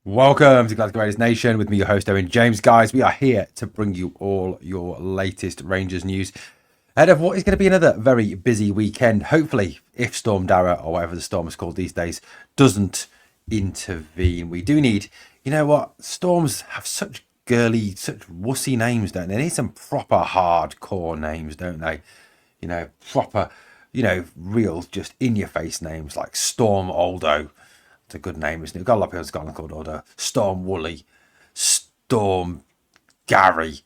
Welcome to Glasgow Rangers Nation with me, your host, Owen James. Guys, we are here to bring you all your latest Rangers news ahead of what is going to be another very busy weekend. Hopefully, if Storm Dara, or whatever the storm is called these days, doesn't intervene. We do need, you know what, Storms have such girly, such wussy names, don't they? They need some proper hardcore names, don't they? Proper, real, just in your face names like Storm Aldo. It's a good name, isn't it? We've got a lot of people who's gone called Aldo. Storm Woolley, Storm Gary,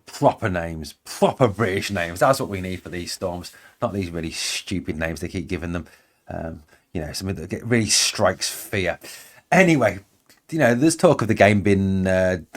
proper names, proper British names. That's what we need for these storms, not these really stupid names they keep giving them. Something that really strikes fear. Anyway, there's talk of the game being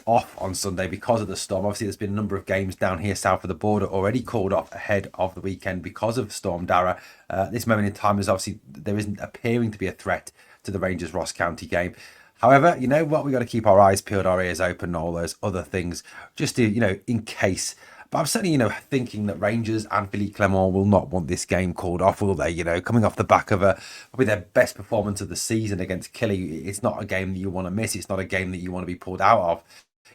off on Sunday because of the storm. Obviously, there's been a number of games down here south of the border already called off ahead of the weekend because of Storm Dara. At this moment in time, there isn't appearing to be a threat to the Rangers Ross County game. However, you know what? We've got to keep our eyes peeled, our ears open, all those other things, just to, in case. But I'm certainly, thinking that Rangers and Philippe Clement will not want this game called off, will they? Coming off the back of probably their best performance of the season against Killy, it's not a game that you want to miss. It's not a game that you want to be pulled out of.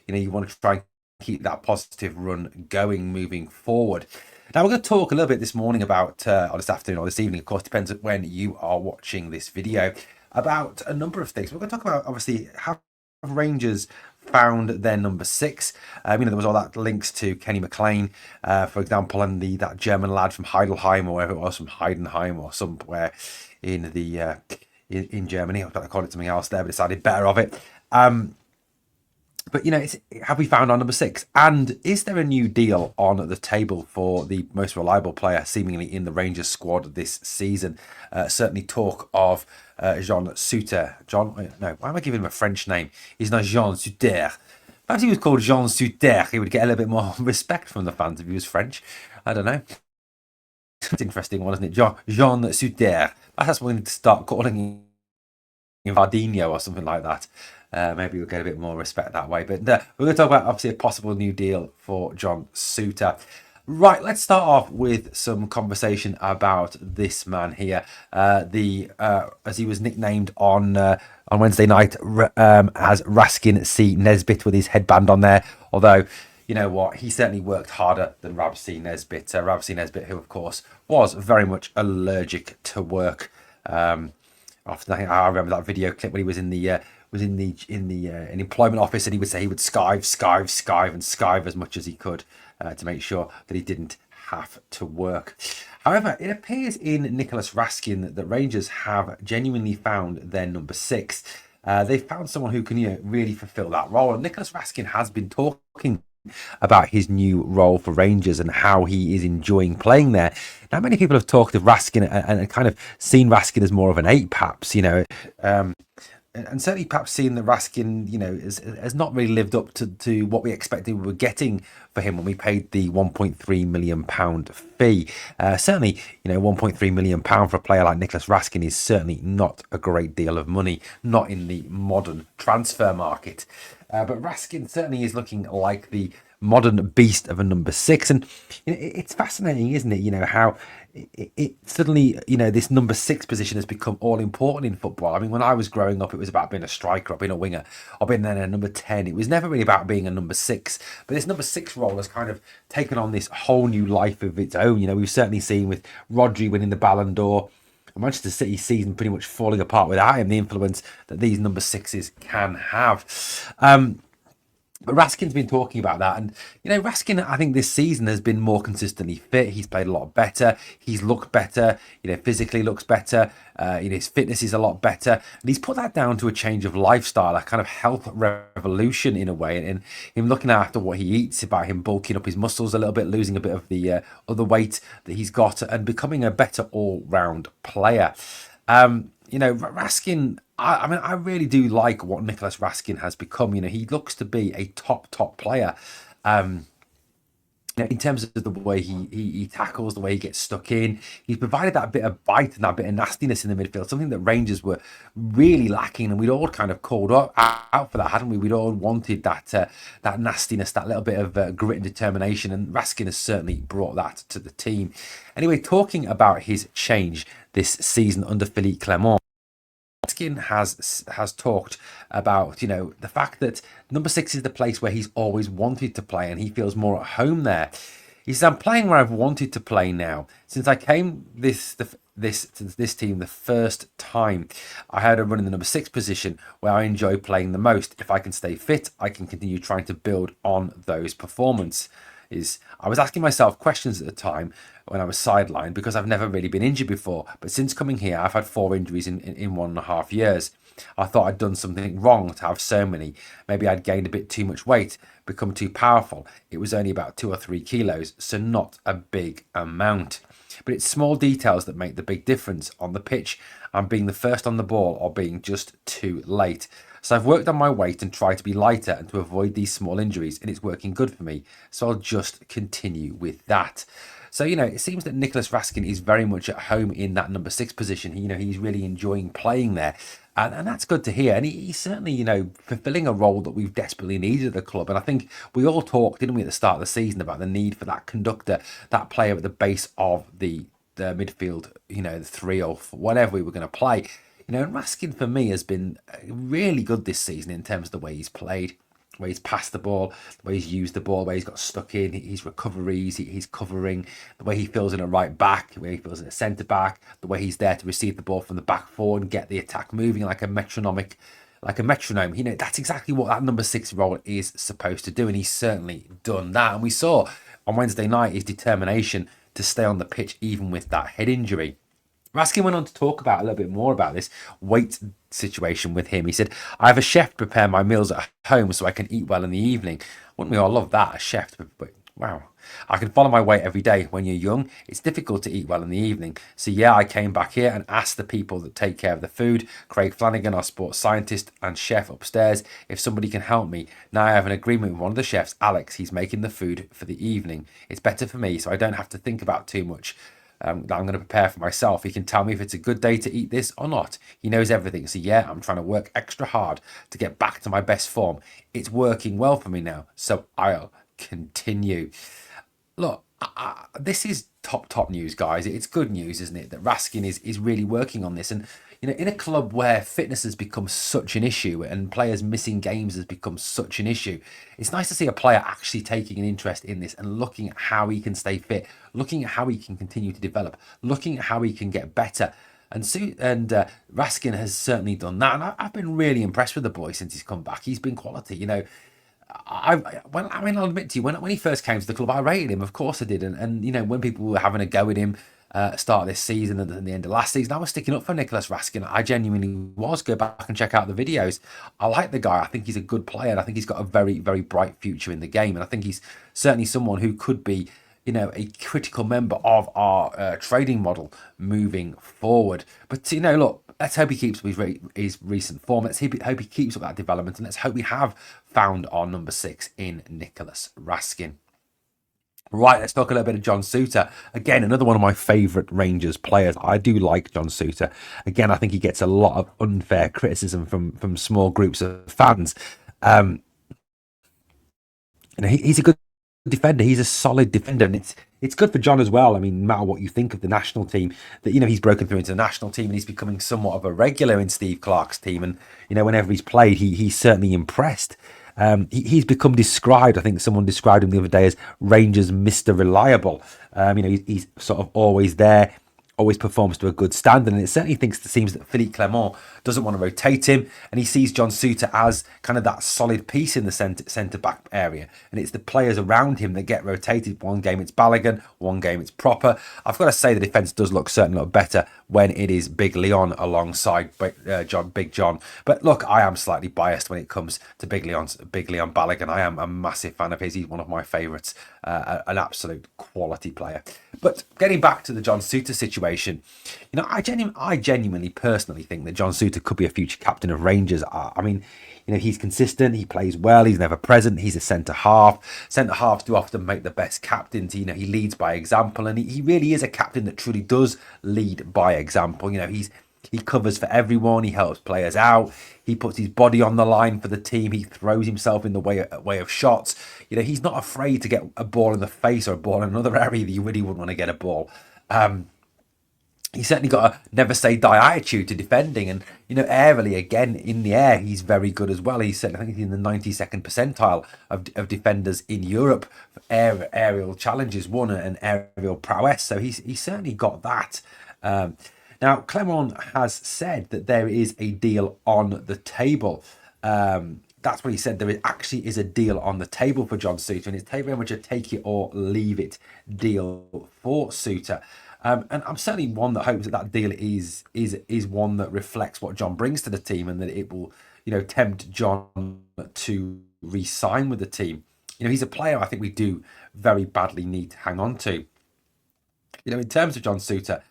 You want to try and keep that positive run going moving forward. Now, we're going to talk a little bit this morning about, or this afternoon or this evening, of course, depends on when you are watching this video, about a number of things. We're going to talk about, obviously, how Rangers found their number six. There was all that links to Kenny McLean, for example, and that German lad from Heidelheim, or wherever it was, from Heidenheim or somewhere in the in Germany. I was going to call it something else there, but decided better of it. But, have we found our number six? And is there a new deal on the table for the most reliable player seemingly in the Rangers squad this season? Certainly talk of Jean Souttar. Why am I giving him a French name? He's not Jean Souttar. Perhaps he was called Jean Souttar. He would get a little bit more respect from the fans if he was French. I don't know. It's an interesting one, isn't it? Jean Souttar. That's what we need to start calling him, Vardinho or something like that. Maybe we'll get a bit more respect that way. But we're going to talk about, obviously, a possible new deal for John Souttar. Right, let's start off with some conversation about this man here. As he was nicknamed on Wednesday night as Raskin C. Nesbitt with his headband on there. Although, you know what, he certainly worked harder than Rab C. Nesbitt. Rab C. Nesbitt, who, of course, was very much allergic to work. Often, I remember that video clip when he was in the an employment office, and he would say he would skive as much as he could to make sure that he didn't have to work. However, it appears in Nicholas Raskin that Rangers have genuinely found their number six. They found someone who can really fulfill that role, and Nicholas Raskin has been talking about his new role for Rangers and how he is enjoying playing there. Now, many people have talked of Raskin and kind of seen Raskin as more of an eight, perhaps, and certainly perhaps seeing that Raskin, has not really lived up to what we expected we were getting for him when we paid the £1.3 million fee. Certainly, £1.3 million for a player like Nicholas Raskin is certainly not a great deal of money, not in the modern transfer market. But Raskin certainly is looking like the modern beast of a number six. And it's fascinating, isn't it? How it suddenly, this number six position has become all important in football. I mean, when I was growing up, it was about being a striker or being a winger or being a number 10. It was never really about being a number six. But this number six role has kind of taken on this whole new life of its own. We've certainly seen with Rodri winning the Ballon d'Or, Manchester City season pretty much falling apart without him, the influence that these number sixes can have. But Raskin's been talking about that. And, Raskin, I think this season has been more consistently fit. He's played a lot better. He's looked better, physically looks better. His fitness is a lot better. And he's put that down to a change of lifestyle, a kind of health revolution in a way. And him looking after what he eats, about him bulking up his muscles a little bit, losing a bit of the other weight that he's got, and becoming a better all-round player. Raskin, I really do like what Nicholas Raskin has become. He looks to be a top player. In terms of the way he tackles, the way he gets stuck in, he's provided that bit of bite and that bit of nastiness in the midfield, something that Rangers were really lacking, and we'd all kind of called out for that, hadn't we? We'd all wanted that nastiness, that little bit of grit and determination, and Raskin has certainly brought that to the team. Anyway, talking about his change this season under Philippe Clement, Raskin has talked about, the fact that number 6 is the place where he's always wanted to play and he feels more at home there. He says, I'm playing where I've wanted to play now. Since I came to this team the first time, I had a run in the number 6 position where I enjoy playing the most. If I can stay fit, I can continue trying to build on those performances. I was asking myself questions at the time when I was sidelined because I've never really been injured before. But since coming here, I've had 4 injuries in 1.5 years. I thought I'd done something wrong to have so many. Maybe I'd gained a bit too much weight, become too powerful. It was only about 2 or 3 kilos, so not a big amount. But it's small details that make the big difference on the pitch. I'm being the first on the ball or being just too late. So I've worked on my weight and tried to be lighter and to avoid these small injuries, and it's working good for me. So I'll just continue with that. So, it seems that Nicholas Raskin is very much at home in that number 6 position. He's really enjoying playing there. And that's good to hear. And he's certainly, fulfilling a role that we've desperately needed at the club. And I think we all talked, didn't we, at the start of the season about the need for that conductor, that player at the base of the midfield, the 3 or whatever we were going to play. And Raskin for me has been really good this season in terms of the way he's played, the way he's passed the ball, the way he's used the ball, the way he's got stuck in, his recoveries, he's covering, the way he feels in a right back, the way he feels in a centre back, the way he's there to receive the ball from the back four and get the attack moving like a metronome. That's exactly what that number 6 role is supposed to do, and he's certainly done that. And we saw on Wednesday night his determination to stay on the pitch even with that head injury. Raskin went on to talk about a little bit more about this weight situation with him. He said, I have a chef to prepare my meals at home so I can eat well in the evening. Wouldn't we all love that? A chef to wow. I can follow my weight every day. When you're young, it's difficult to eat well in the evening. So yeah, I came back here and asked the people that take care of the food, Craig Flanagan, our sports scientist and chef upstairs, if somebody can help me. Now I have an agreement with one of the chefs, Alex. He's making the food for the evening. It's better for me, so I don't have to think about too much. That I'm going to prepare for myself. He can tell me if it's a good day to eat this or not. He knows everything. So yeah, I'm trying to work extra hard to get back to my best form. It's working well for me now, so I'll continue. Look, this is top news, guys. It's good news, isn't it, that Raskin is really working on this. And in a club where fitness has become such an issue and players missing games has become such an issue, it's nice to see a player actually taking an interest in this and looking at how he can stay fit, looking at how he can continue to develop, looking at how he can get better. And Raskin has certainly done that. And I've been really impressed with the boy since he's come back. He's been quality, I'll admit to you, when he first came to the club, I rated him. Of course I did. And when people were having a go at him, start of this season and the end of last season, I was sticking up for Nicholas Raskin. I genuinely was. Go back and check out the videos. I like the guy. I think he's a good player, and I think he's got a very, very bright future in the game. And I think he's certainly someone who could be, a critical member of our trading model moving forward. But look, let's hope he keeps up his recent form. Let's hope he keeps up that development, and let's hope we have found our number 6 in Nicholas Raskin. Right, let's talk a little bit of John Souttar. Again, another one of my favourite Rangers players. I do like John Souttar. Again, I think he gets a lot of unfair criticism from small groups of fans. He's a good defender. He's a solid defender, and it's good for John as well. I mean, no matter what you think of the national team, that he's broken through into the national team and he's becoming somewhat of a regular in Steve Clarke's team. And whenever he's played, he's certainly impressed. He's become described, I think someone described him the other day as Rangers Mr. Reliable. He's sort of always there, always performs to a good standard, and it certainly seems that Philippe Clement doesn't want to rotate him, and he sees John Souttar as kind of that solid piece in the centre back area, and it's the players around him that get rotated. One game it's Balogun, one game it's Proper. I've got to say the defence does certainly look better when it is Big Leon alongside Big John. But look, I am slightly biased when it comes to Big Leon Balogun. I am a massive fan of his. He's one of my favourites, an absolute quality player. But getting back to the John Souttar situation, I genuinely personally think that John Souttar could be a future captain of Rangers. I mean, he's consistent, he plays well, he's never present, he's a centre half. Centre halves do often make the best captains. He leads by example, and he really is a captain that truly does lead by example. He covers for everyone, he helps players out, he puts his body on the line for the team, he throws himself in the way of shots. He's not afraid to get a ball in the face or a ball in another area that you really wouldn't want to get a ball. He's certainly got a never say die attitude to defending, and aerially again in the air he's very good as well. He's certainly, I think he's in the 92nd percentile of defenders in Europe for aerial challenges won and aerial prowess. So he's certainly got that. Um, Now Clement has said that there is a deal on the table. That's what he said. Actually is a deal on the table for John Souttar, and it's very much a take it or leave it deal for Souttar. And I'm certainly one that hopes that that deal is one that reflects what John brings to the team, and that it will, tempt John to re-sign with the team. He's a player I think we do very badly need to hang on to. In terms of John Souttar,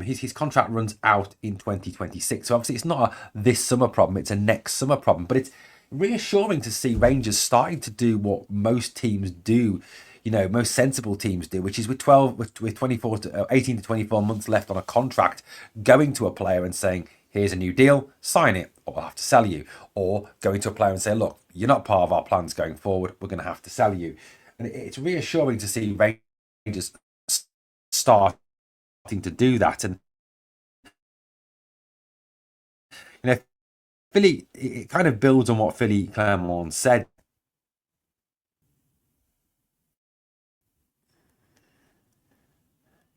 his contract runs out in 2026. So obviously it's not a this summer problem, it's a next summer problem. But it's reassuring to see Rangers starting to do what most teams do, most sensible teams do, which is with 24 to 18 to 24 months left on a contract, going to a player and saying, here's a new deal, sign it, or I'll have to sell you. Or going to a player and say, look, you're not part of our plans going forward, we're going to have to sell you. And it's reassuring to see Rangers starting to do that. And you know, Philly, it kind of builds on what Philly Clermont said.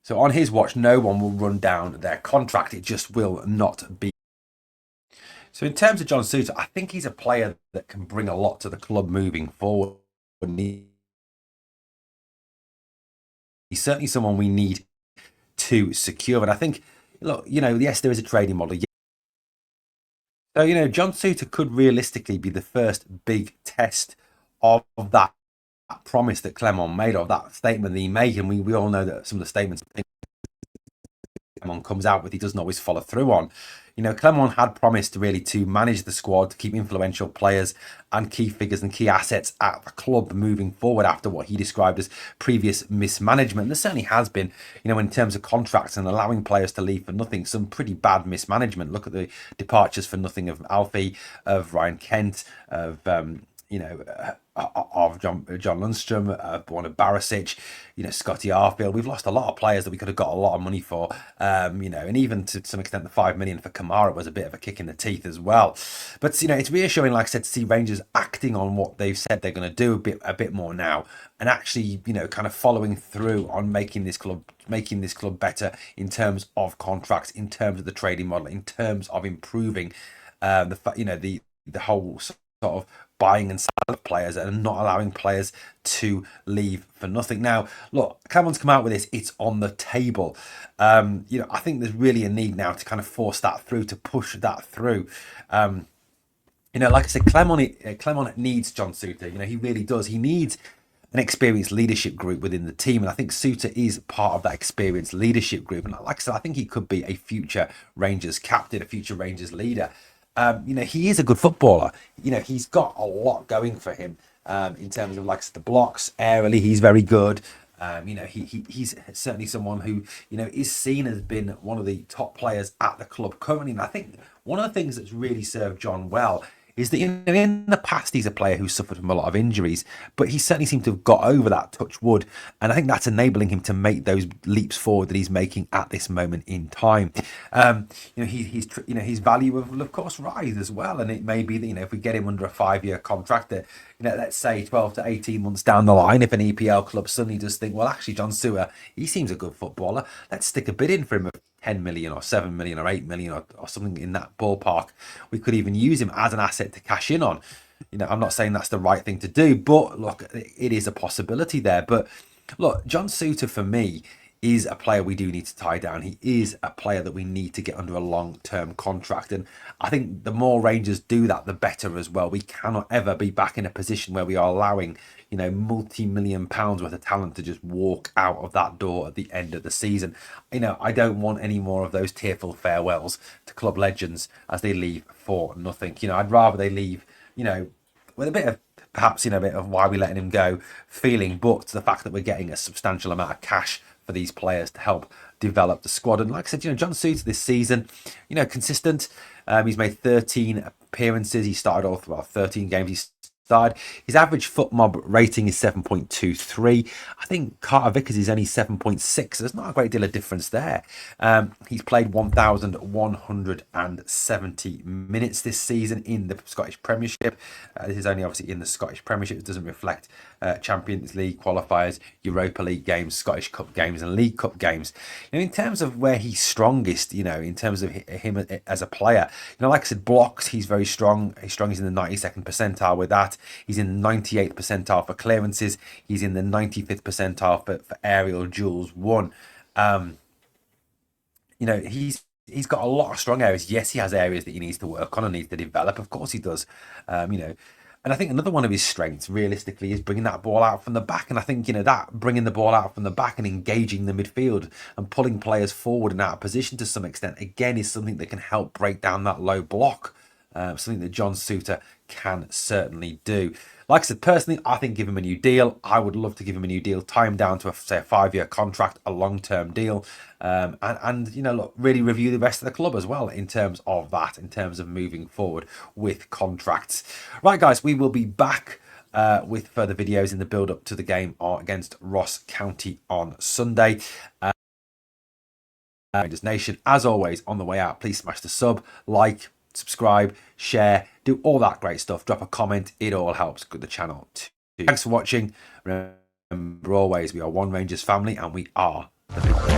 So on his watch, no one will run down their contract. It just will not be. So in terms of John Souttar, I think he's a player that can bring a lot to the club moving forward. He's certainly someone we need to secure. And I think, look, yes, there is a trading model. So, John Souttar could realistically be the first big test of that promise that Clement made, of that statement that he made. And we all know that some of the statements Clement comes out with, he doesn't always follow through on. Clement had promised really to manage the squad, to keep influential players and key figures and key assets at the club moving forward after what he described as previous mismanagement. There certainly has been, in terms of contracts and allowing players to leave for nothing, some pretty bad mismanagement. Look at the departures for nothing of Alfie, of Ryan Kent, of of John Lundstrom, one of Barisic, Scotty Arfield. We've lost a lot of players that we could have got a lot of money for, and even to some extent the 5 million for Kamara was a bit of a kick in the teeth as well. But it's reassuring, like I said, to see Rangers acting on what they've said they're going to do a bit more now, and actually kind of following through on making this club better in terms of contracts, in terms of the trading model, in terms of improving the whole sort of buying and selling players and not allowing players to leave for nothing. Now, look, Clement's come out with this. It's on the table. I think there's really a need now to kind of force that through, to push that through. Like I said, Clement needs John Souttar. He really does. He needs an experienced leadership group within the team, and I think Souttar is part of that experienced leadership group. And like I said, I think he could be a future Rangers captain, a future Rangers leader. He is a good footballer. He's got a lot going for him in terms of, like I said, the blocks, aerially, he's very good. He's certainly someone who, is seen as being one of the top players at the club currently. And I think one of the things that's really served John well is that in the past he's a player who suffered from a lot of injuries, but he certainly seemed to have got over that, touch wood, and I think that's enabling him to make those leaps forward that he's making at this moment in time. His value will of course rise as well, and it may be that if we get him under a 5-year contract, that let's say 12 to 18 months down the line, if an EPL club suddenly does think, well, actually John Souttar, he seems a good footballer, let's stick a bid in for him of 10 million or 7 million or 8 million or something in that ballpark. We could even use him as an asset to cash in on. I'm not saying that's the right thing to do, but look, it is a possibility there. But look, John Souttar for me is a player we do need to tie down. He is a player that we need to get under a long-term contract. And I think the more Rangers do that, the better as well. We cannot ever be back in a position where we are allowing, multi-million pounds worth of talent to just walk out of that door at the end of the season. I don't want any more of those tearful farewells to club legends as they leave for nothing. I'd rather they leave, with a bit of, perhaps, a bit of why we letting him go feeling, but the fact that we're getting a substantial amount of cash for these players to help develop the squad. And like I said, John Souttar this season, consistent. He's made 13 appearances. He started off about 13 games. He's side. His average foot mob rating is 7.23. I think Carter Vickers is only 7.6. There's not a great deal of difference there. He's played 1,170 minutes this season in the Scottish Premiership. This is only obviously in the Scottish Premiership. It doesn't reflect Champions League qualifiers, Europa League games, Scottish Cup games, and League Cup games. In terms of where he's strongest, in terms of him as a player, like I said, blocks, he's very strong. He's in the 92nd percentile with that. He's in the 98th percentile for clearances. He's in the 95th percentile for aerial duels won. He's got a lot of strong areas. Yes, he has areas that he needs to work on and needs to develop. Of course he does. And I think another one of his strengths, realistically, is bringing that ball out from the back. And I think, that bringing the ball out from the back and engaging the midfield and pulling players forward and out of position to some extent, again, is something that can help break down that low block. Something that John Souttar can certainly do. Like I said, personally, I think give him a new deal. I would love to give him a new deal, tie him down to a 5-year contract, a long-term deal, and look, really review the rest of the club as well in terms of that, in terms of moving forward with contracts. Right, guys, we will be back with further videos in the build-up to the game against Ross County on Sunday. Rangers Nation, as always, on the way out, please smash the sub, like, subscribe, share, do all that great stuff. Drop a comment. It all helps the channel too. Thanks for watching. Remember always, we are one Rangers family and we are the